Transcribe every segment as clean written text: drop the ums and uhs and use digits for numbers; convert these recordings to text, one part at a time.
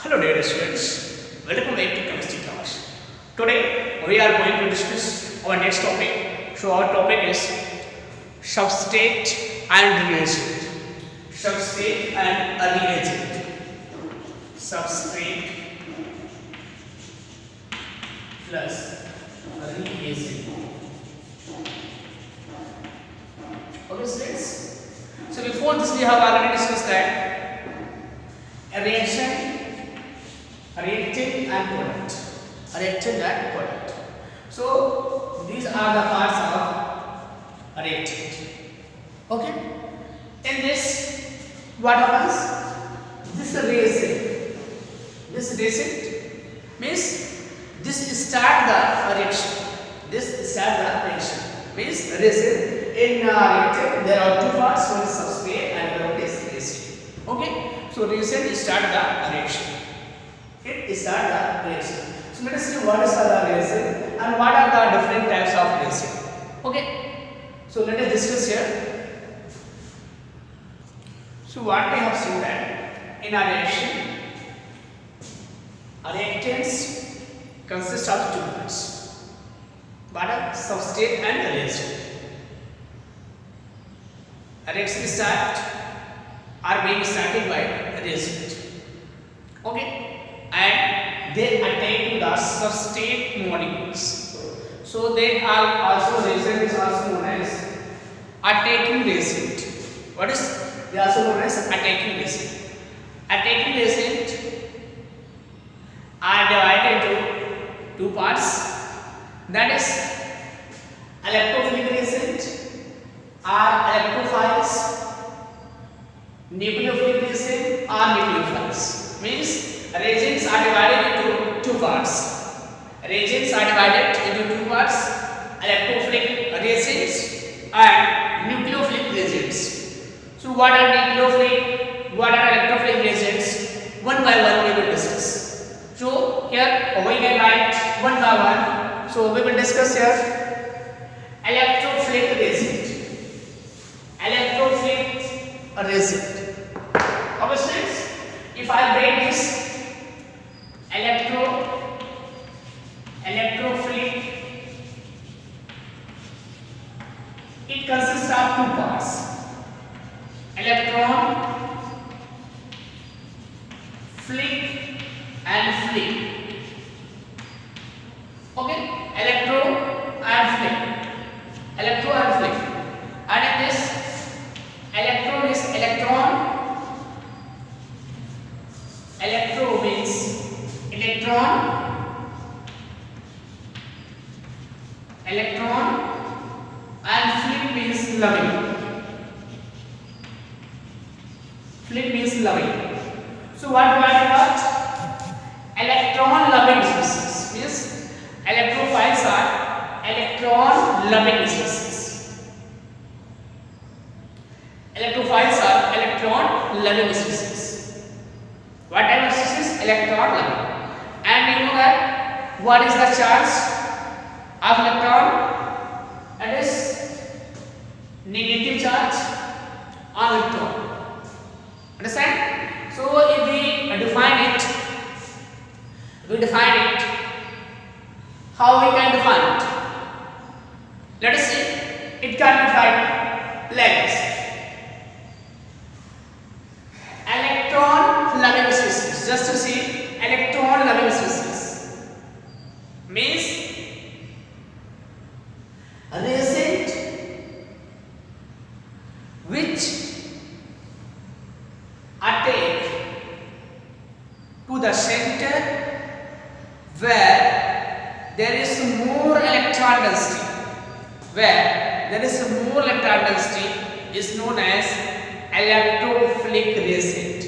Hello dear students, welcome back to chemistry class. Today we are going to discuss our next topic. So our topic is substrate and reagent. Substrate and a reagent. Substrate plus a reagent. Okay students. So before this we have already discussed that a reaction, reactant and product. Reactant and product. So these are the parts of a reactant. Okay. In this, what happens? This reagent. This reagent means this start the reaction. This start the reaction. Means reagent. In reactant there are two parts. One is substrate and one is reagent. Okay. So reagent start the reaction. It start the reaction. So let us see what is the reaction and what are the different types of reaction. Okay. So let us discuss here. So what we have seen that in a reaction, reactants consist of two parts. What are substrate and reagent. Reaction start are being started by reagent. Okay. And they attain the substrate molecules. So they are also reagent is also known as attacking reagent. What is they are also known as attacking reagent. Attacking reagent are divided into two parts. That is electrophilic reagent are electrophiles. Nucleophilic reagent are nucleophiles. Means reagents are divided into two parts. Reagents are divided into two parts: electrophilic reagents and nucleophilic reagents. So, what are nucleophilic? What are electrophilic reagents? One by one we will discuss. So, here we can write one by one. So, we will discuss here electrophilic reagent. Electrophilic reagent. Obviously, if I break this electrophilic, it consists of two parts: electron flick and flick. Okay, electro and flick, and in this electron is electron. Electro means electron and flip means loving. So what do I got? Electron loving species means electrophiles are electron loving species. Electrophiles are electron loving species. What type of species? Electron loving. And you know that what is the charge of electron? It is negative charge on electron. Understand? So if we define it, how we can define it? Let us see. It can be defined like this. Electron loving species. Just to see, electron loving species means reagent which attack to the center where there is more electron density. Where there is more electron density is known as electrophilic reagent.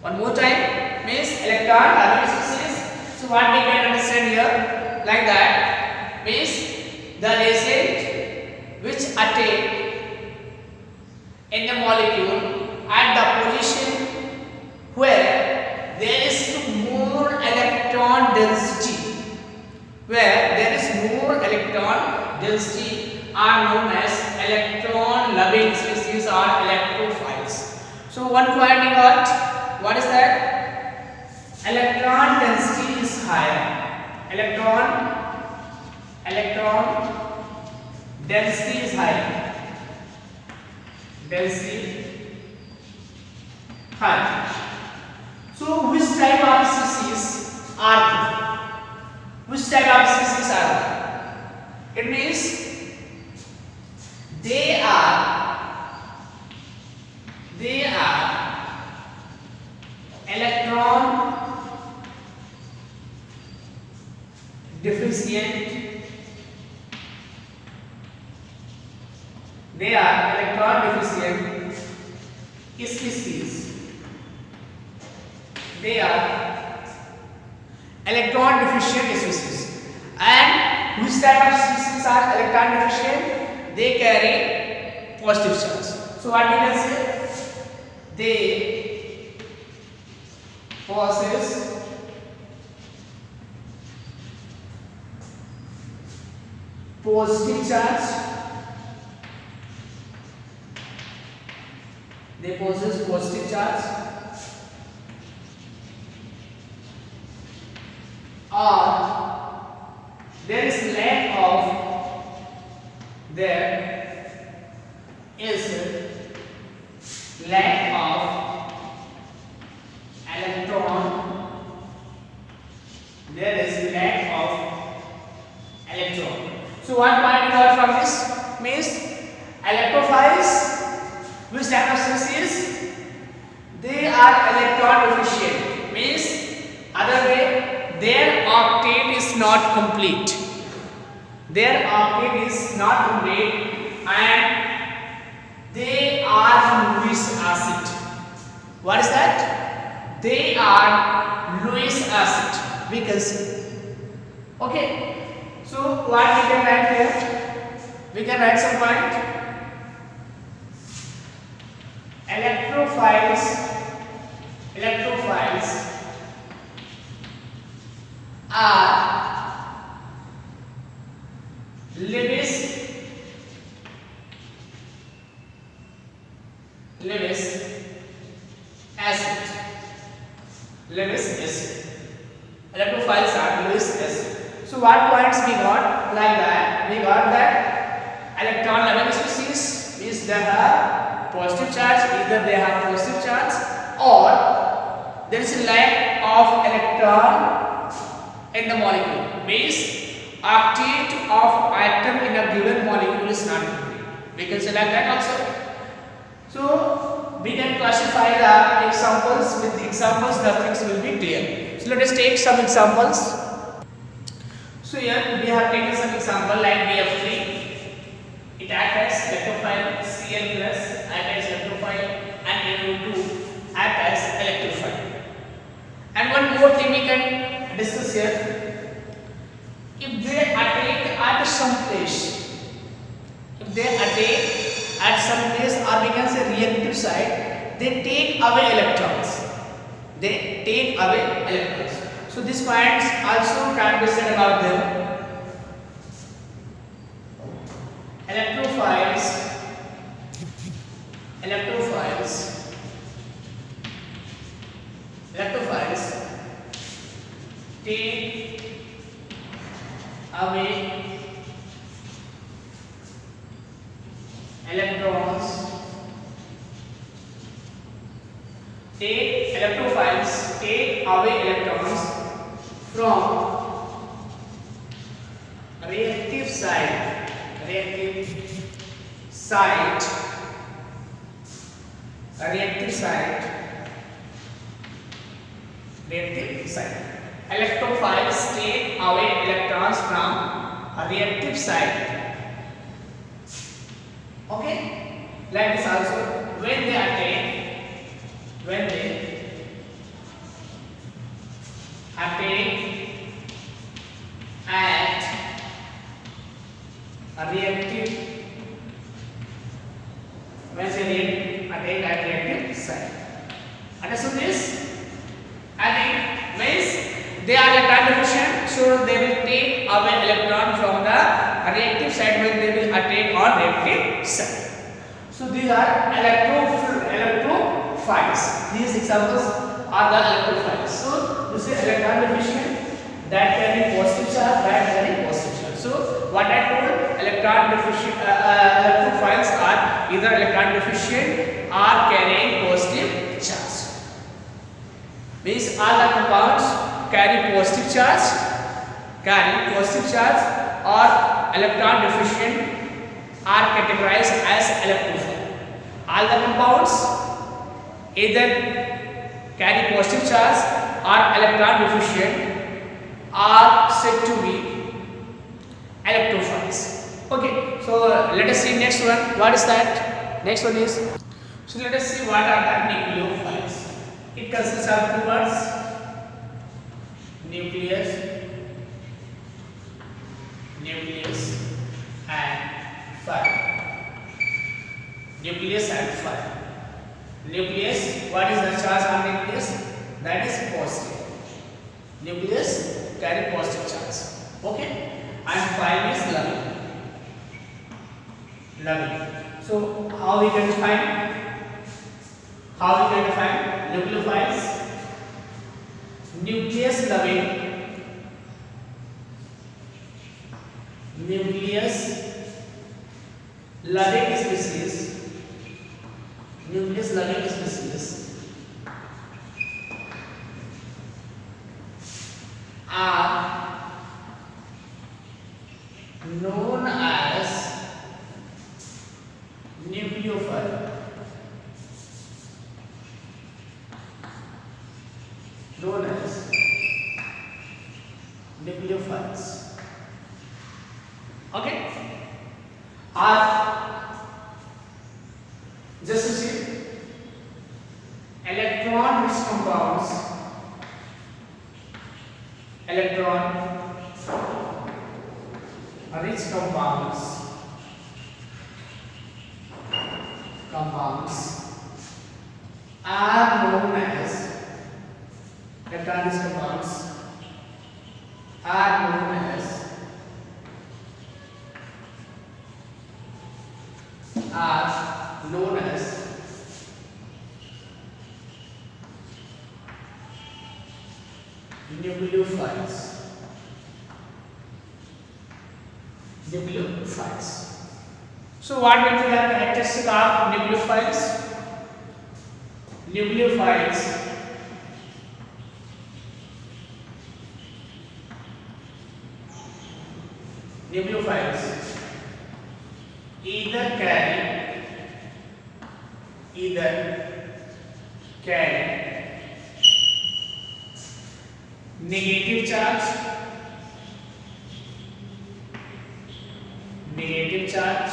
One more time, means electron loving species. So what we can understand here like that means the reagent which attack in the molecule at the position where there is more electron density. Where there is more electron density are known as electron loving species or electrophiles. So one point you got, what is that? electron density is higher. Electron density is higher. Density high. So which type of species are there? Which type of species are there? It means they are electron deficient. They are electron deficient species. They are electron deficient species. And which type of species are electron deficient? They carry positive charge. So what we can say? They possess positive charge. They possess positive charge, or there is lack of electron. There is lack of electron. So what point we got from this means electrophiles. Which type of species? They are electron deficient. Means other way, their octet is not complete. Their octet is not complete, and they are Lewis acid. What is that? They are Lewis acid. We can see. Okay. So what we can write here? We can write some point. Electrophiles are Lewis acid. Electrophiles are Lewis acid. So what points we got? Like that, we got that electron level species means they have positive charge. Either they have positive charge or there is a lack of electron in the molecule. Means octet of atom in a given molecule is not complete. We can say like that also. So we can classify the examples. With the examples the things will be clear. So let us take some examples. So here we have taken some example like BF3. It acts as electrophile, Cl plus acts as electrophile, and NO2 acts as electrophile. And one more thing we can discuss here. If they attack at some place, or we can say reactive side, they take away electrons. So these points also can be said about them. Electrophiles take away electrons. Electrophiles take away electrons from reactive side. Electrophiles take away electrons from a reactive side. Okay? Like this also. When they attack at a reactive side. Understood this? I think means they are electron deficient, so they will take away electron from the reactive side when they will attack on reactive side. So these are electrophiles. electrophiles. These examples are the electrophiles. So this is electron deficient, that carry positive charge, that carry positive charge. So what I told, electron deficient electrophiles are either electron deficient or carrying positive charge. Means all the compounds carry positive charge, or electron deficient are categorized as electrophile. All the compounds either carry positive charge or electron deficient are said to be electrophiles. Okay, so let us see next one. What is that? Next one is, so let us see what are the nucleophiles. It consists of two words, nucleus and file. Nucleus and file. Nucleus, what is the charge on nucleus? That is positive. Nucleus carry positive charge. Okay, and file is loving. So how we can define nucleophiles? Nucleus loving species are known as nucleophile. Nucleophiles. Okay. Are just to see electron rich compounds. Are known as nucleophiles. So what will be the characteristic of nucleophiles? Nucleophiles either carry negative charge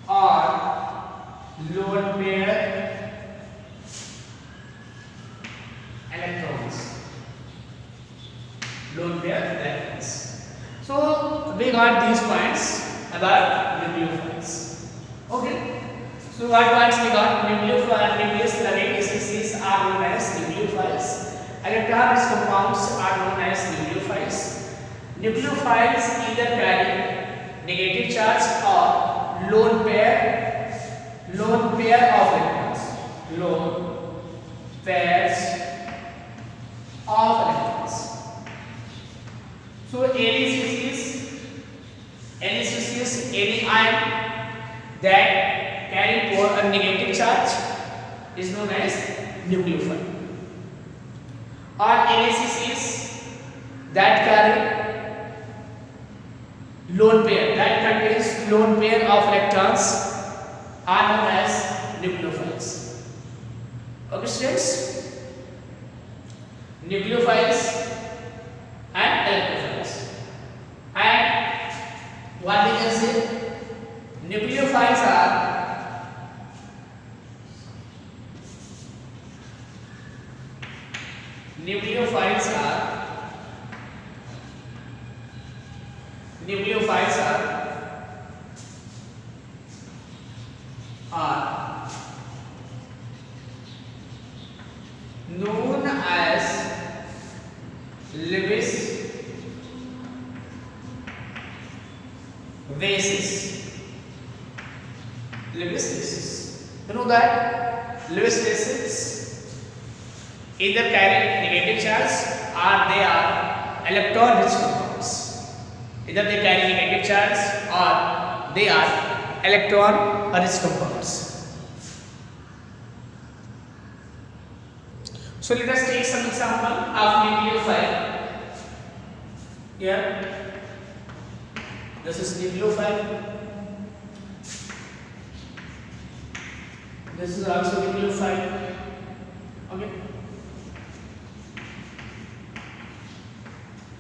or lone pair electrons. So we got these points about nucleophiles. Okay. So what points we got? Nucleus loving species are known as nucleophiles. Electron rich compounds are known as nucleophiles. Nucleophiles either carry negative charge or lone pair of electrons. Lone pairs of electrons. So any species, any ion that carry a negative charge is known as nucleophile. Or any species that carry lone pair, that contains lone pair of electrons, are known as nucleophiles. Okay, students? Nucleophiles and electrophiles. And what we can say? Nucleophiles are known as Lewis bases. Lewis bases. You know that Lewis bases either carry negative charge or they are electron rich compounds. Either they carry negative charge or they are electron rich compounds. So let us take some example of nucleophile. Here, this is nucleophile. This is also nucleophile. Okay.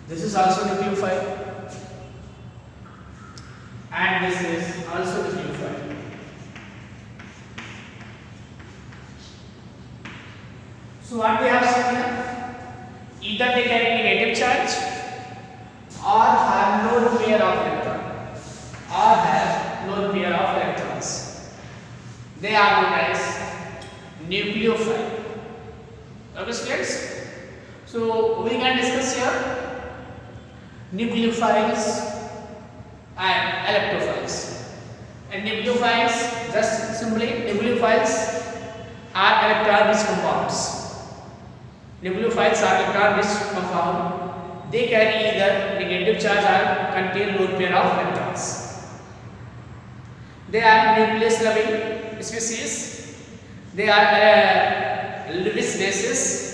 This is also nucleophile, and this is also nucleophile. So what we have seen here, either they carry negative charge or have lone pair of electrons. They are known as nucleophile. Okay, students. So we can discuss here nucleophiles and electrophiles. And nucleophiles, just simply nucleophiles are electron-rich compounds. Nucleophiles are electron-rich compound. They carry either negative charge or contain lone pair of electrons. They are nucleus-loving species. They are Lewis bases.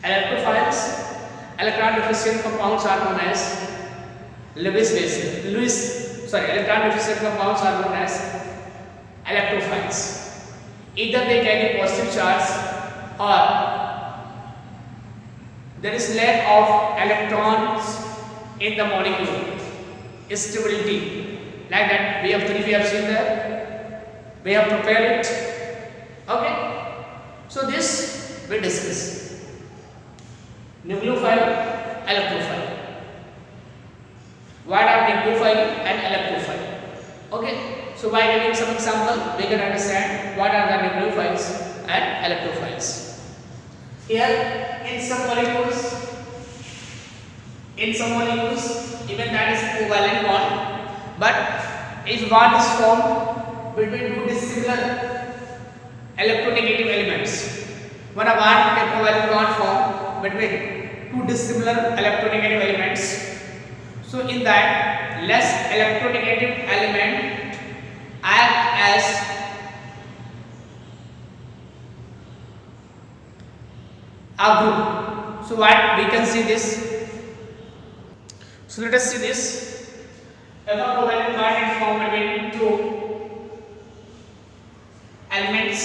Electrophiles, electron-deficient compounds are known as Lewis bases. Electron-deficient compounds are known as electrophiles. Either they carry positive charge or there is lack of electrons in the molecule. Stability, like that we have seen there. We have prepared it. Okay. So this we discuss. Nucleophile, electrophile. What are nucleophile and electrophile? Okay. So by giving some example, we can understand what are the nucleophiles and electrophiles. Here, in some molecules, even that is covalent bond. But if bond is formed between two dissimilar electronegative elements, when a covalent bond formed between two dissimilar electronegative elements, so in that less electronegative element act as a group. So what we can see this. So let us see this. If a covalent bond is formed between two elements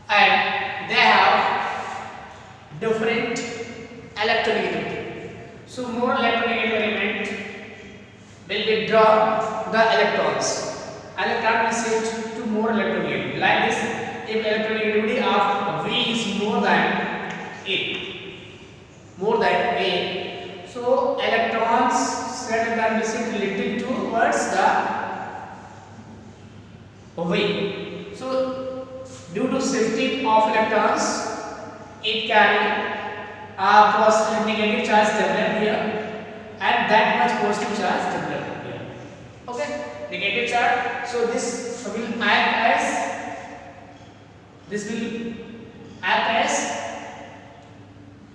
and they have different electronegativity. So more electronegative element will withdraw the electrons. Electron will shift to more electronegative. Like this, if electronegativity of V is more than A, so electrons rather will shift little towards the V. So due to shifting of electrons, it carry a positive negative charge developed here, and that much positive charge developed here. Okay, negative charge. So this will act as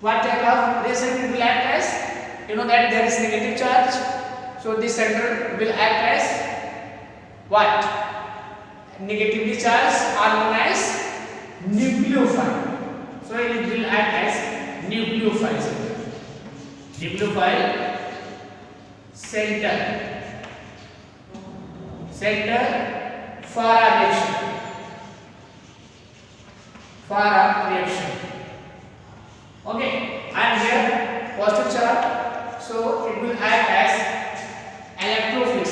what type of reaction it will act as? You know that there is negative charge. So this center will act as what? Negatively charged are known as nucleophile. So it will act as nucleophile. Nucleophile center for a reaction. Okay, and here positive charge, so it will act as electrophilic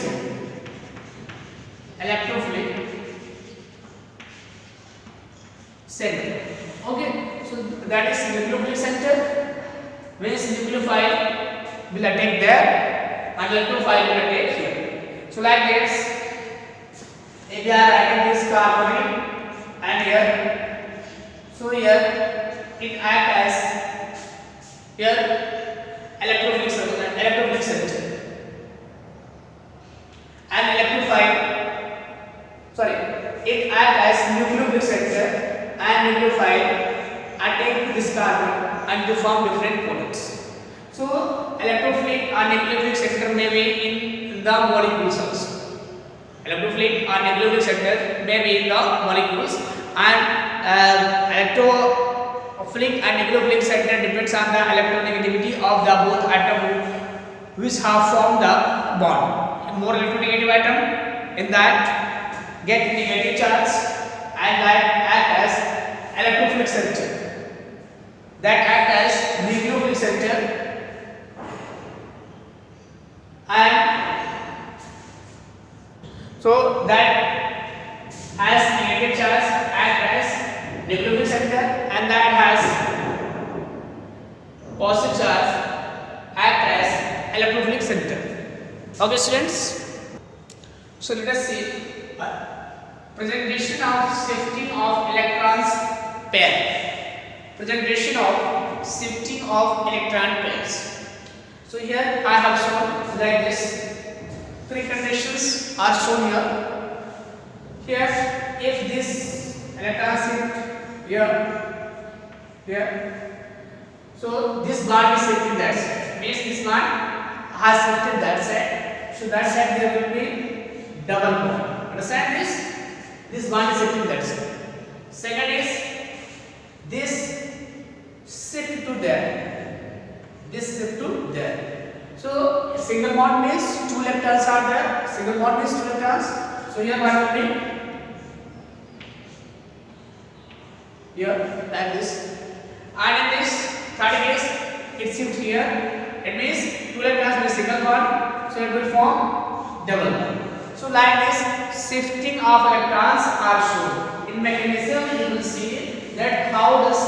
center. Okay, so that is nucleophilic center, means nucleophile will attack there and electrophile will attack here. So like this, if we are writing this carbonate and here, so here it act as here electrophilic center. and nucleophile attach to this carbon and to form different products. So electrophilic or nucleophilic sector may be in the molecules also. Electrophilic or nucleophilic sector may be in the molecules, and electrophilic and nucleophilic sector depends on the electronegativity of the both atoms which have formed the bond. More electronegative atom in that get negative charge and that act as electrophilic center, that act as nucleophilic center, and so that has negative charge act as nucleophilic center, and that has positive charge act as electrophilic center. Okay students, so let us see presentation of shifting of electrons pair. Presentation of shifting of electron pairs. So here I have shown like this. Three conditions are shown here. Here, if this electron shift here, so this bond is shifting that side. Means this bond has shifted that side. So that side there will be double bond. Understand this? This bond is shifting that side. Second is this shift to there. This shift to there. So single bond means two electrons are there. Single bond means two electrons. So here what will be? Here like this. And in this third case it shifts here. It means two electrons means single bond. So it will form double bond. So like this shifting of electrons are shown. In mechanism you will see that how does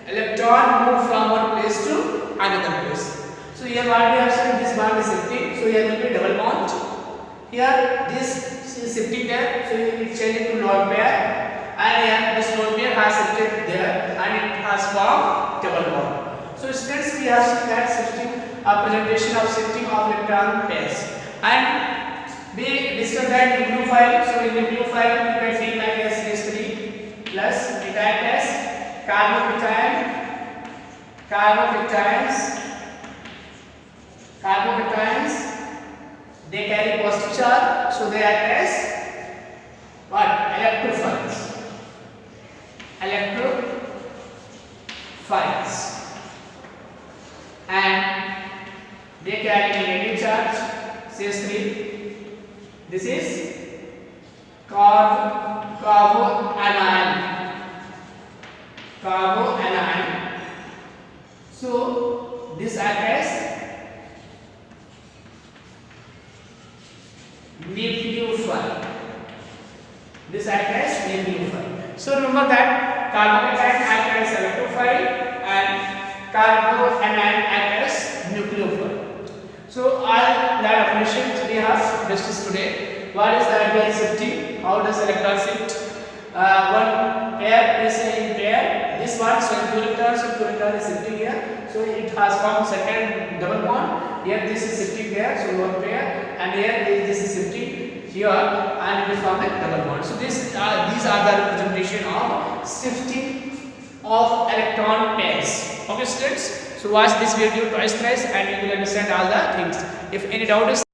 electron move from one place to another place. So here what we have seen, this bond is shifting, so here will be double bond. Here this is shifting there, so it changes to lone pair, and here this lone pair has shifted there and it has formed double bond. So students, we have seen that shifting, presentation of shifting of electron pairs, and we discussed that nucleophile. So in nucleophile you can see like SH3 plus it acts as carbocations, they carry positive charge, so they act as what? Electrophiles. And they carry negative charge, CH3. This is carboanion. So this acts as nucleophile. So remember that carbocation acts as electrophile and carboanion acts as nucleophile. So all that definitions we have discussed today. What is the pair shifting? How does electron shift? One pair is in pair. This one, so two electrons is shifting here. So it has formed second double bond. Here this is shifting there, so one pair, and here this is shifting here, and it will form a double bond. So these are the representation of shifting of electron pairs. Okay students, so watch this video twice thrice and you will understand all the things. If any doubt is